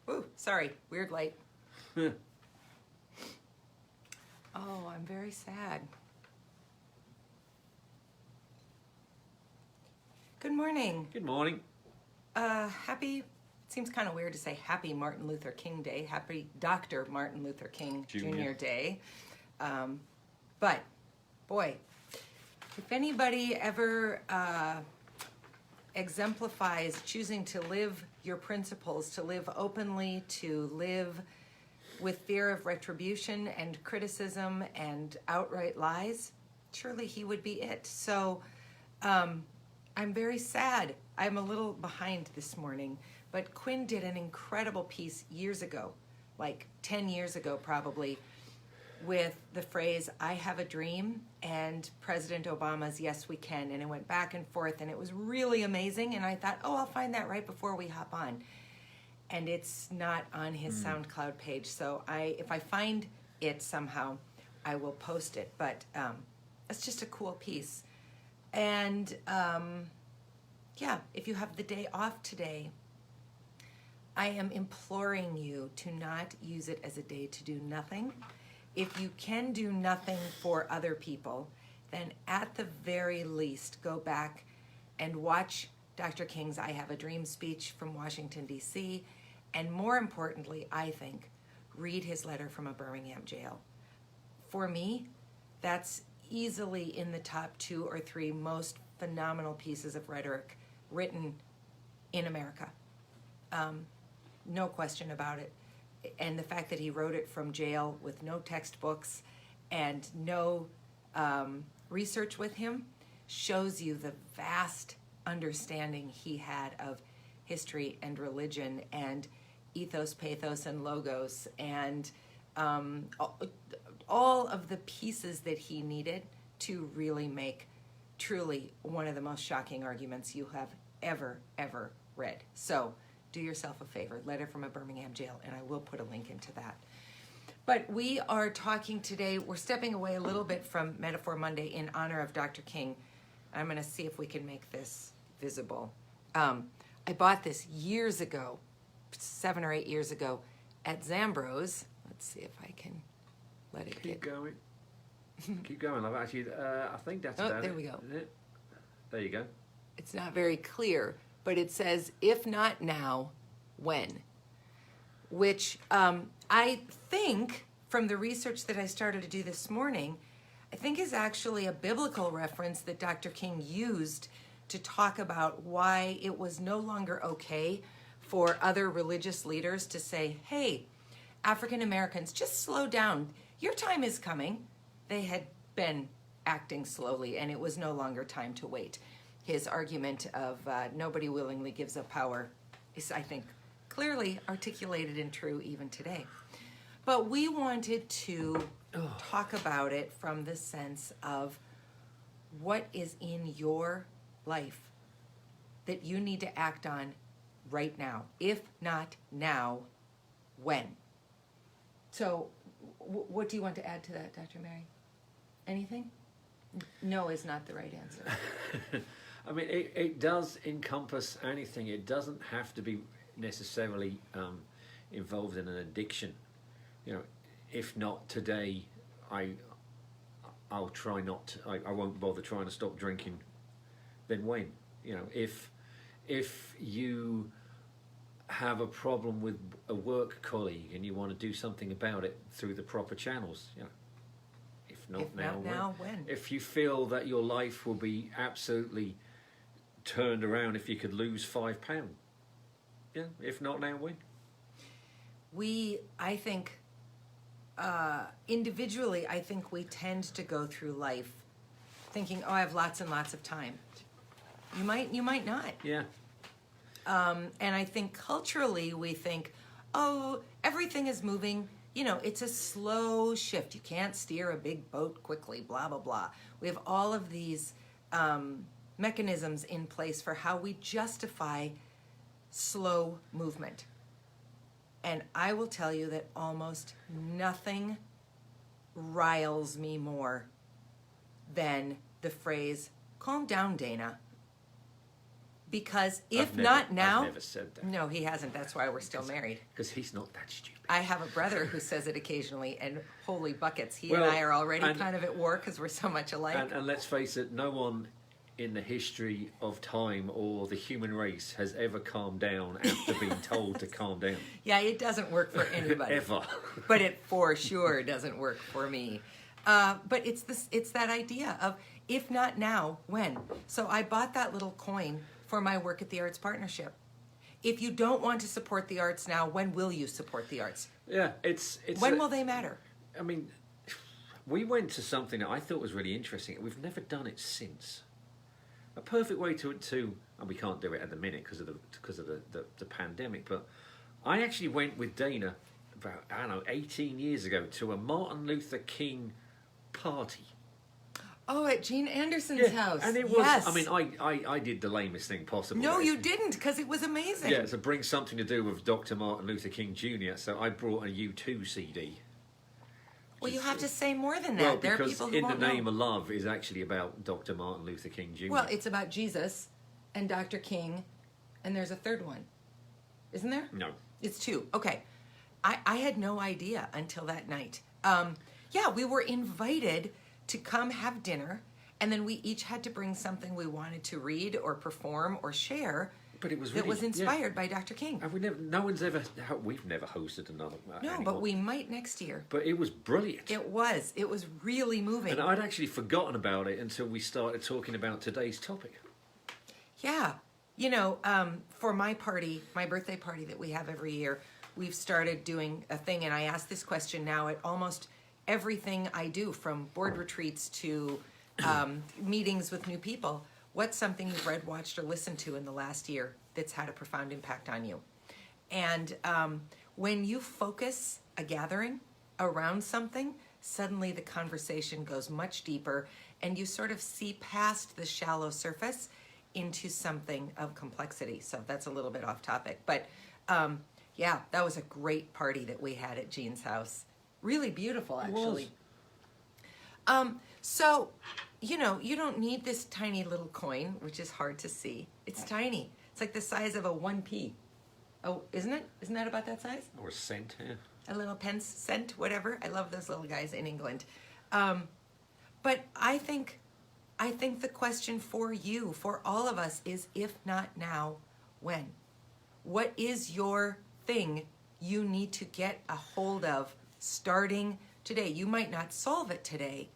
Ooh, sorry, weird light. Oh, I'm very sad. Good morning. Good morning. Happy, it seems kind of weird to say happy Martin Luther King Day. Happy Dr. Martin Luther King Jr. Day. But, boy, if anybody ever exemplifies choosing to live your principles, to live openly, to live with fear of retribution and criticism and outright lies, surely he would be it. So I'm very sad. I'm a little behind this morning, but Quinn did an incredible piece years ago, like 10 years ago probably, with the phrase, I have a dream, and President Obama's, yes, we can. And it went back and forth, and it was really amazing. And I thought, oh, I'll find that right before we hop on. And it's not on his SoundCloud page. So if I find it somehow, I will post it. But it's just a cool piece. And yeah, if you have the day off today, I am imploring you to not use it as a day to do nothing. If you can do nothing for other people, then at the very least, go back and watch Dr. King's I Have a Dream speech from Washington, D.C., and more importantly, I think, read his letter from a Birmingham jail. For me, that's easily in the top 2 or 3 most phenomenal pieces of rhetoric written in America. No question about it. And the fact that he wrote it from jail with no textbooks and no research with him shows you the vast understanding he had of history and religion and ethos, pathos, and logos, and all of the pieces that he needed to really make truly one of the most shocking arguments you have ever read. So do yourself a favor, Letter from a Birmingham Jail, and I will put a link into that. But we are talking today, we're stepping away a little bit from Metaphor Monday in honor of Dr. King. I'm going to see if we can make this visible. I bought this years ago, 7 or 8 years ago, at Zambro's. Let's see if I can let it Keep going. Keep going. I've actually, I think that's about there it. we go. Isn't it? There you go. It's not very clear, but it says, if not now, when? Which I think, from the research that I started to do this morning, I think is actually a biblical reference that Dr. King used to talk about why it was no longer okay for other religious leaders to say, hey, African Americans, just slow down. Your time is coming. They had been acting slowly, and it was no longer time to wait. His argument of nobody willingly gives up power is, I think, clearly articulated and true even today. But we wanted to talk about it from the sense of what is in your life that you need to act on right now. If not now, when? So what do you want to add to that, Dr. Mary? Anything? No is not the right answer. I mean, it does encompass anything. It doesn't have to be necessarily involved in an addiction. You know, if not today, I'll try not to, I won't bother trying to stop drinking. Then when? You know, if you have a problem with a work colleague and you want to do something about it through the proper channels, you know, if not now, when? If you feel that your life will be absolutely turned around if you could lose £5, yeah, if not now, when? I think, individually, I think we tend to go through life thinking, oh, I have lots and lots of time. You might not. Yeah. And I think culturally we think, oh, everything is moving. You know, it's a slow shift. You can't steer a big boat quickly, blah, blah, blah. We have all of these mechanisms in place for how we justify slow movement. And I will tell you that almost nothing riles me more than the phrase, calm down, Dana. Because if I've never- not now, I've never said that. no, he hasn't. That's why we're still married. Because he's not that stupid. I have a brother who says it occasionally, and holy buckets, he Well, and I are already and- kind of at war because we're so much alike. And let's face it, no one in the history of time or the human race has ever calmed down after being told to calm down. Yeah, it doesn't work for anybody. Ever. But it for sure doesn't work for me. But it's that idea of if not now, when? So I bought that little coin for my work at the Arts Partnership. If you don't want to support the arts now, when will you support the arts? Yeah, it's When will they matter? I mean, we went to something that I thought was really interesting. We've never done it since. A perfect way to and we can't do it at the minute because of the pandemic. But I actually went with Dana about 18 years ago to a Martin Luther King party. Oh, at Gene Anderson's house. And it was. Yes. I mean, I did the lamest thing possible. No, you didn't, because it was amazing. Yeah, so bring something to do with Dr. Martin Luther King Jr. So I brought a U2 CD. Well, you have to say more than that. Well, There are because people who In the won't Name know. of Love is actually about Dr. Martin Luther King Jr. Well, it's about Jesus and Dr. King, and there's a third one. Isn't there? No. It's two. Okay. I had no idea until that night. Yeah, we were invited to come have dinner, and then we each had to bring something we wanted to read or perform or share. But it was that really, was inspired by Dr. King. And we've never hosted another. No, anymore. but we might next year. But it was brilliant. It was really moving. And I'd actually forgotten about it until we started talking about today's topic. Yeah. You know, for my party, my birthday party that we have every year, we've started doing a thing, and I ask this question now at almost everything I do, from board retreats to meetings with new people. What's something you've read, watched, or listened to in the last year that's had a profound impact on you? And when you focus a gathering around something, suddenly the conversation goes much deeper, and you sort of see past the shallow surface into something of complexity. So that's a little bit off topic. But yeah, that was a great party that we had at Jean's house. Really beautiful, actually. So, you know, you don't need this tiny little coin, which is hard to see. It's tiny. It's like the size of a 1p. Oh, isn't it? Isn't that about that size? Or a cent, yeah. A little pence, cent, whatever. I love those little guys in England. But I think the question for you, for all of us, is if not now, when? What is your thing you need to get a hold of starting today? You might not solve it today,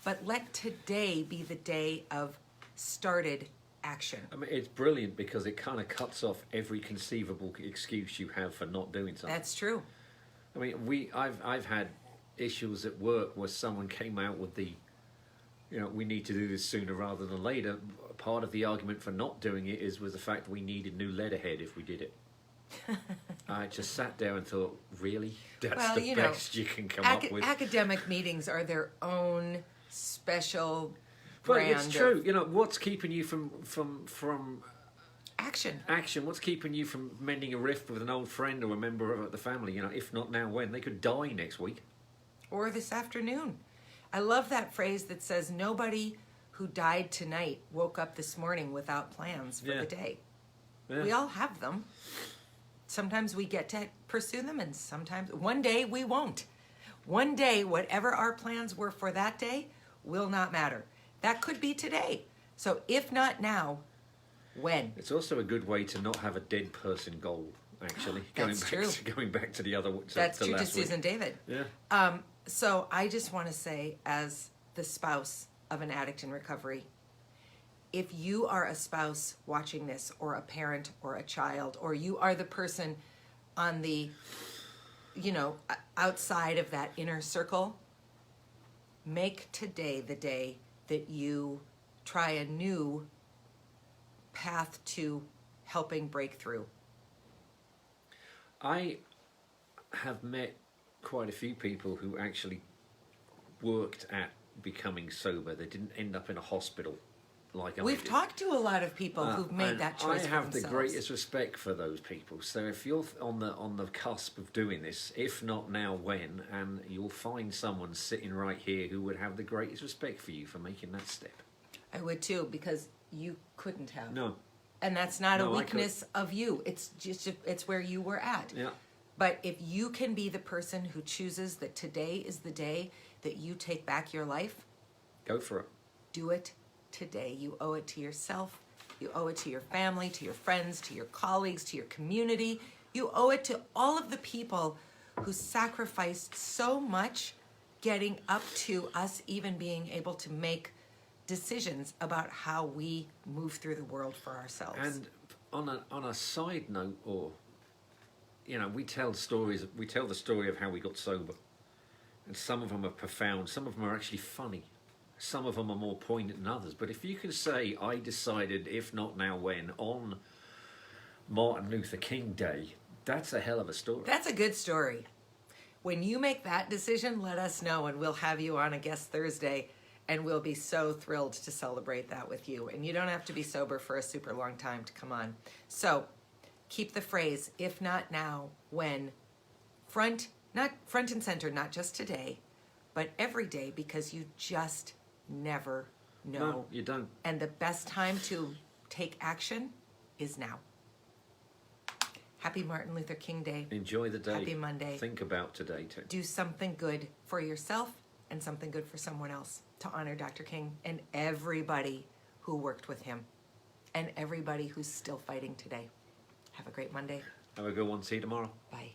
but let today be the day of started action. I mean, it's brilliant because it kind of cuts off every conceivable excuse you have for not doing something. That's true. I mean, I've had issues at work where someone came out with the, you know, we need to do this sooner rather than later. Part of the argument for not doing it was the fact that we needed new letterhead if we did it. I just sat there and thought, really? That's the best you can come up with? Academic meetings are their own special Well, brand it's true. of You know, what's keeping you from action. action? What's keeping you from mending a rift with an old friend or a member of the family? You know, if not now, when? They could die next week. Or this afternoon. I love that phrase that says, nobody who died tonight woke up this morning without plans for the day. Yeah. We all have them. Sometimes we get to pursue them, and sometimes one day we won't. One day, whatever our plans were for that day will not matter. That could be today. So if not now, when? It's also a good way to not have a dead person goal, actually. That's true. Going back to the other one. That's true to Susan David. Yeah. So I just want to say, as the spouse of an addict in recovery, if you are a spouse watching this, or a parent or a child, or you are the person on the, you know, outside of that inner circle, make today the day that you try a new path to helping break through. I have met quite a few people who actually worked at becoming sober. They didn't end up in a hospital like I We've did. talked to a lot of people who've made And that choice I for have the themselves. greatest respect for those people. So if you're on the cusp of doing this, if not now, when? And you'll find someone sitting right here who would have the greatest respect for you for making that step. I would too, because you couldn't have. No. And that's not a No, I weakness of you. It's just, it's where you were at. Yeah. But if you can be the person who chooses that today is the day that you take back your life, Go for it. do it today. You owe it to yourself. You owe it to your family, to your friends, to your colleagues, to your community. You owe it to all of the people who sacrificed so much getting up to us even being able to make decisions about how we move through the world for ourselves. And on a side note, or we tell stories. We tell the story of how we got sober, and some of them are profound. Some of them are actually funny. Some of them are more poignant than others. But if you can say, "I decided, if not now, when," on Martin Luther King Day, that's a hell of a story. That's a good story. When you make that decision, let us know, and we'll have you on a guest Thursday, and we'll be so thrilled to celebrate that with you. And you don't have to be sober for a super long time to come on. So keep the phrase, if not now, when, front and center, not just today, but every day, because you just never know. No, you don't. And the best time to take action is now. Happy Martin Luther King Day. Enjoy the day. Happy Monday. Think about today too. Do something good for yourself and something good for someone else to honor Dr. King and everybody who worked with him and everybody who's still fighting today. Have a great Monday. Have a good one. See you tomorrow. Bye.